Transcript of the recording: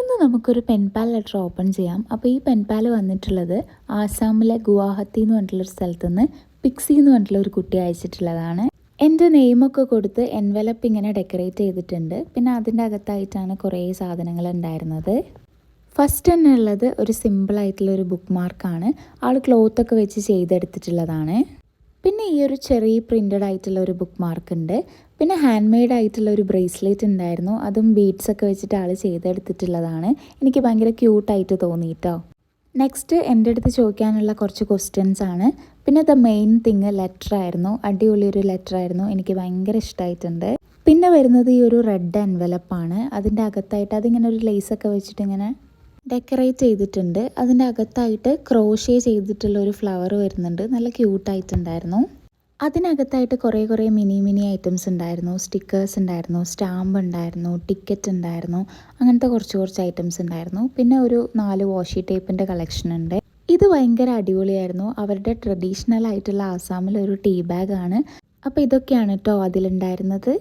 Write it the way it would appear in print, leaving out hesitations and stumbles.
ഇന്ന് നമുക്കൊരു പെൻപാൽ letter open ചെയ്യാം. അപ്പോൾ ഈ പെൻപാൽ വന്നിട്ടുള്ളത് ആസാമിലെ ഗുവാഹത്തി എന്ന് പറഞ്ഞിട്ടുള്ളൊരു സ്ഥലത്ത് നിന്ന് പിക്സി എന്ന് പറഞ്ഞിട്ടുള്ള ഒരു കുട്ടി അയച്ചിട്ടുള്ളതാണ്. എൻ്റെ നെയിമൊക്കെ കൊടുത്ത് എൻവലപ്പ് ഇങ്ങനെ ഡെക്കറേറ്റ് ചെയ്തിട്ടുണ്ട്. പിന്നെ അതിൻ്റെ അകത്തായിട്ടാണ് കുറേ സാധനങ്ങൾ ഉണ്ടായിരുന്നത്. ഫസ്റ്റ് തന്നെ ഉള്ളത് ഒരു സിമ്പിളായിട്ടുള്ളൊരു ബുക്ക് മാർക്കാണ്. ആൾ ക്ലോത്തൊക്കെ വെച്ച് ചെയ്തെടുത്തിട്ടുള്ളതാണ്. പിന്നെ ഈ ഒരു ചെറിയ പ്രിൻ്റഡ് ആയിട്ടുള്ള ഒരു ബുക്ക് മാർക്ക് ഉണ്ട്. പിന്നെ ഹാൻഡ് മെയ്ഡ് ആയിട്ടുള്ള ഒരു ബ്രേസ്ലെറ്റ് ഉണ്ടായിരുന്നു. അതും ബീഡ്സൊക്കെ വെച്ചിട്ട് ആൾ ചെയ്തെടുത്തിട്ടുള്ളതാണ്. എനിക്ക് ഭയങ്കര ക്യൂട്ടായിട്ട് തോന്നിയിട്ടോ. നെക്സ്റ്റ് എൻ്റെ അടുത്ത് ചോദിക്കാനുള്ള കുറച്ച് ക്വസ്റ്റ്യൻസ് ആണ്. പിന്നെ ദ മെയിൻ തിങ് ലെറ്റർ ആയിരുന്നു. അടിപൊളി ഒരു ലെറ്റർ ആയിരുന്നു. എനിക്ക് ഭയങ്കര ഇഷ്ടമായിട്ടുണ്ട്. പിന്നെ വരുന്നത് ഈ ഒരു റെഡ് എൻവലപ്പാണ്. അതിൻ്റെ അകത്തായിട്ട് അതിങ്ങനെ ഒരു ലേസൊക്കെ വെച്ചിട്ട് ഇങ്ങനെ ഡെക്കറേറ്റ് ചെയ്തിട്ടുണ്ട്. അതിൻ്റെ അകത്തായിട്ട് ക്രോഷേ ചെയ്തിട്ടുള്ള ഒരു ഫ്ലവർ വരുന്നുണ്ട്. നല്ല ക്യൂട്ടായിട്ടുണ്ടായിരുന്നു. അതിനകത്തായിട്ട് കുറേ മിനി ഐറ്റംസ് ഉണ്ടായിരുന്നു. സ്റ്റിക്കേഴ്സ് ഉണ്ടായിരുന്നു, സ്റ്റാമ്പ് ഉണ്ടായിരുന്നു, ടിക്കറ്റ് ഉണ്ടായിരുന്നു, അങ്ങനത്തെ കുറച്ച് ഐറ്റംസ് ഉണ്ടായിരുന്നു. പിന്നെ ഒരു 4 വാഷി ടേപ്പിൻ്റെ കളക്ഷൻ ഉണ്ട്. ഇത് ഭയങ്കര അടിപൊളിയായിരുന്നു. അവരുടെ ട്രഡീഷണൽ ആയിട്ടുള്ള ആസാമിലെ ഒരു ടീ ബാഗാണ്. അപ്പോൾ ഇതൊക്കെയാണ് കേട്ടോ അതിലുണ്ടായിരുന്നത്.